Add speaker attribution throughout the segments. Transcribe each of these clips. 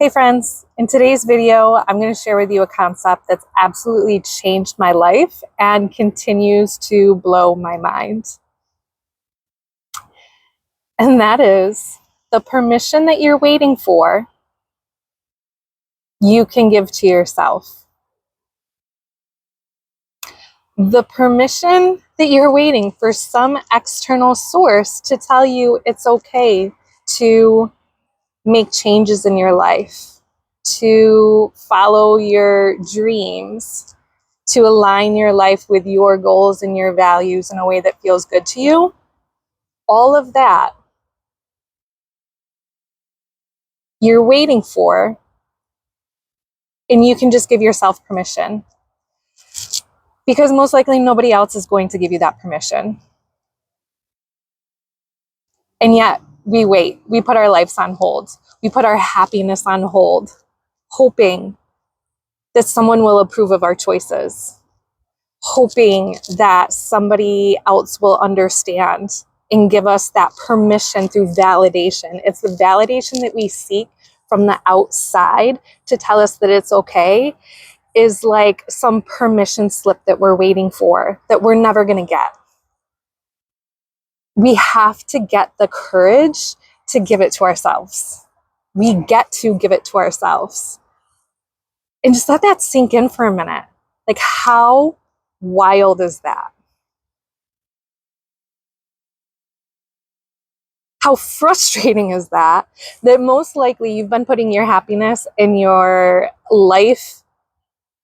Speaker 1: Hey friends, in today's video, I'm going to share with you a concept that's absolutely changed my life and continues to blow my mind. And that is the permission that you're waiting for, you can give to yourself. The permission that you're waiting for some external source to tell you it's okay to make changes in your life, to follow your dreams, to align your life with your goals and your values in a way that feels good to you. All of that you're waiting for, and you can just give yourself permission. Because most likely nobody else is going to give you that permission. And yet we wait. We put our lives on hold. We put our happiness on hold, hoping that someone will approve of our choices, hoping that somebody else will understand and give us that permission through validation. It's the validation that we seek from the outside to tell us that it's okay is like some permission slip that we're waiting for, that we're never going to get. We have to get the courage to give it to ourselves. We get to give it to ourselves. And just let that sink in for a minute. Like, how wild is that? How frustrating is that? That most likely you've been putting your happiness in your life,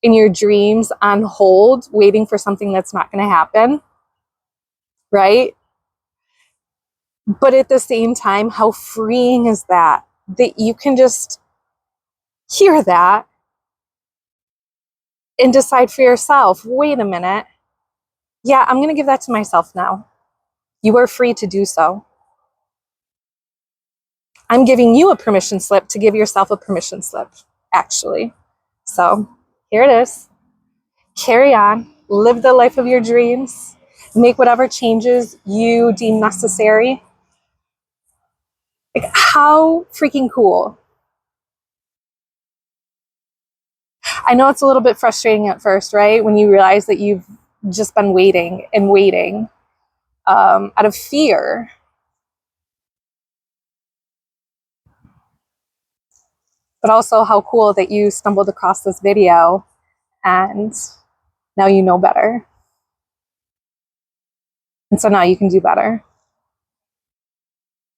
Speaker 1: in your dreams on hold, waiting for something that's not going to happen, right? But at the same time, how freeing is that? That you can just hear that and decide for yourself, wait a minute, yeah, I'm going to give that to myself now. You are free to do so. I'm giving you a permission slip to give yourself a permission slip, actually. So here it is. Carry on, live the life of your dreams, make whatever changes you deem necessary. Like, how freaking cool. I know it's a little bit frustrating at first, right? When you realize that you've just been waiting and waiting out of fear. But also how cool that you stumbled across this video and now you know better. And so now you can do better.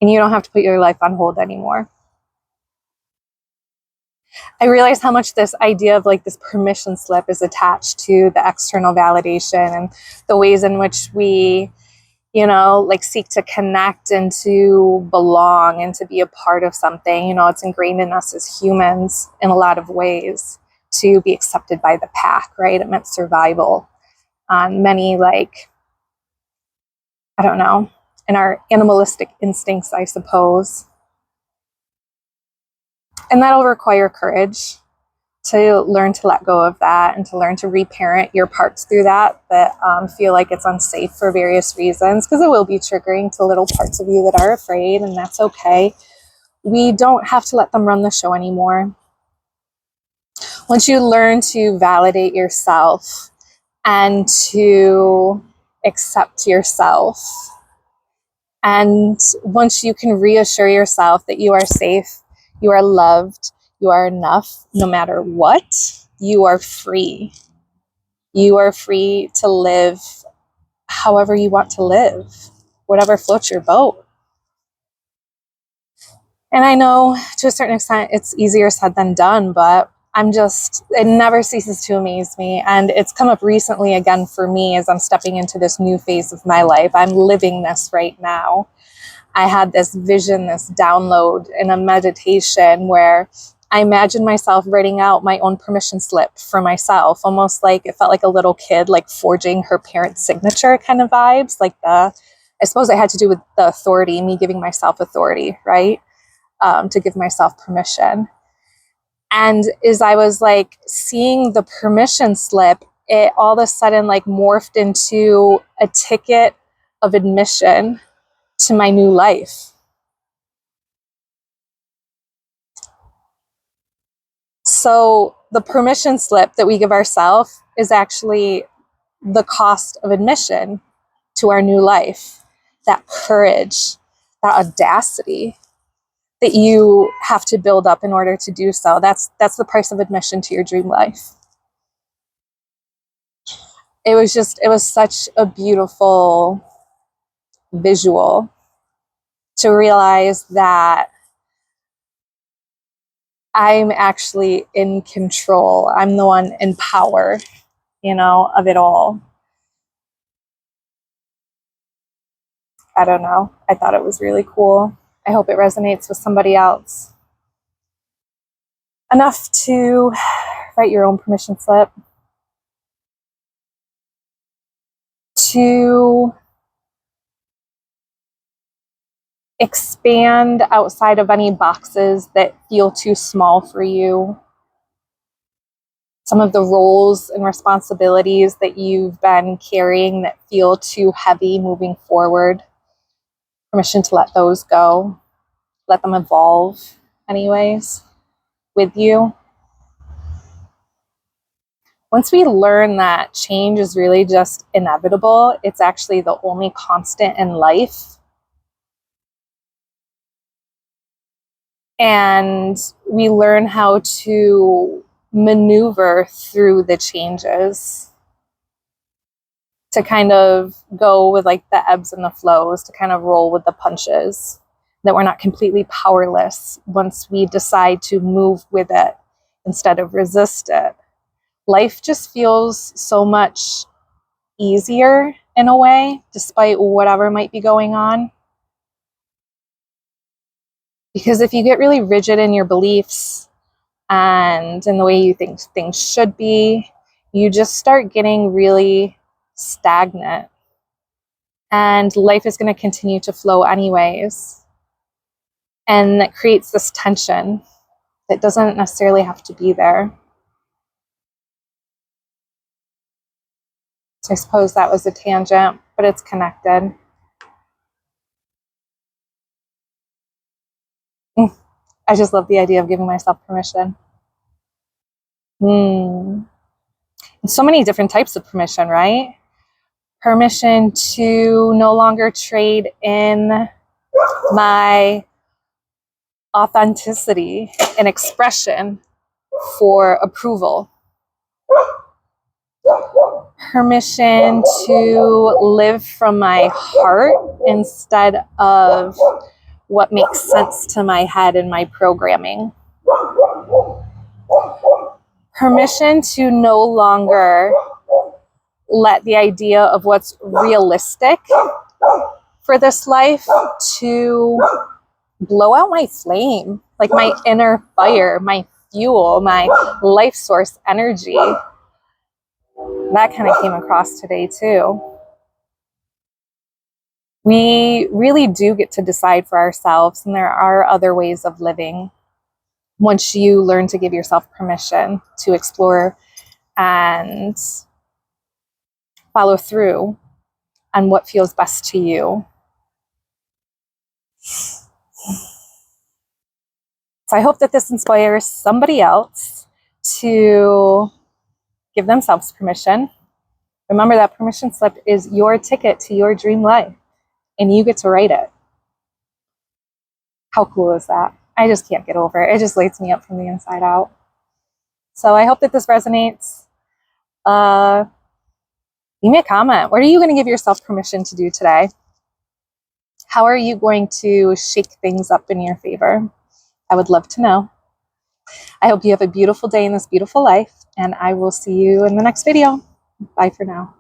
Speaker 1: And you don't have to put your life on hold anymore. I realize how much this idea of like this permission slip is attached to the external validation and the ways in which we, like seek to connect and to belong and to be a part of something. It's ingrained in us as humans in a lot of ways to be accepted by the pack, right? It meant survival on many, in our animalistic instincts, I suppose. And that'll require courage to learn to let go of that and to learn to reparent your parts through that feel like it's unsafe for various reasons, because it will be triggering to little parts of you that are afraid, and that's okay. We don't have to let them run the show anymore. Once you learn to validate yourself and to accept yourself, and once you can reassure yourself that you are safe, you are loved, you are enough, no matter what, you are free. You are free to live however you want to live, whatever floats your boat. And I know to a certain extent it's easier said than done, but it never ceases to amaze me. And it's come up recently again for me as I'm stepping into this new phase of my life. I'm living this right now. I had this vision, this download in a meditation where I imagined myself writing out my own permission slip for myself, almost like it felt like a little kid, like forging her parent's signature kind of vibes. I suppose it had to do with the authority, me giving myself authority, right? To give myself permission. And as I was seeing the permission slip, it all of a sudden morphed into a ticket of admission to my new life. So the permission slip that we give ourselves is actually the cost of admission to our new life. That courage, that audacity that you have to build up in order to do so. That's the price of admission to your dream life. It was such a beautiful visual to realize that I'm actually in control. I'm the one in power, of it all. I don't know. I thought it was really cool. I hope it resonates with somebody else. Enough to write your own permission slip, to expand outside of any boxes that feel too small for you. Some of the roles and responsibilities that you've been carrying that feel too heavy moving forward. Permission to let those go. Let them evolve anyways with you. Once we learn that change is really just inevitable, it's actually the only constant in life. And we learn how to maneuver through the changes, to kind of go with like the ebbs and the flows, to kind of roll with the punches, that we're not completely powerless once we decide to move with it instead of resist it. Life just feels so much easier in a way, despite whatever might be going on. Because if you get really rigid in your beliefs and in the way you think things should be, you just start getting really stagnant. And life is going to continue to flow anyways. And that creates this tension that doesn't necessarily have to be there. So I suppose that was a tangent, but it's connected. I just love the idea of giving myself permission. And so many different types of permission, right? Permission to no longer trade in my authenticity and expression for approval. Permission to live from my heart instead of what makes sense to my head and my programming. Permission to no longer let the idea of what's realistic for this life to blow out my flame, like my inner fire, my fuel, my life source energy. That kind of came across today too. We really do get to decide for ourselves, and there are other ways of living once you learn to give yourself permission to explore and follow through on what feels best to you. So I hope that this inspires somebody else to give themselves permission. Remember, that permission slip is your ticket to your dream life, and you get to write it. How cool is that? I just can't get over it. It just lights me up from the inside out. So I hope that this resonates. Leave me a comment. What are you going to give yourself permission to do today? How are you going to shake things up in your favor? I would love to know. I hope you have a beautiful day in this beautiful life, and I will see you in the next video. Bye for now.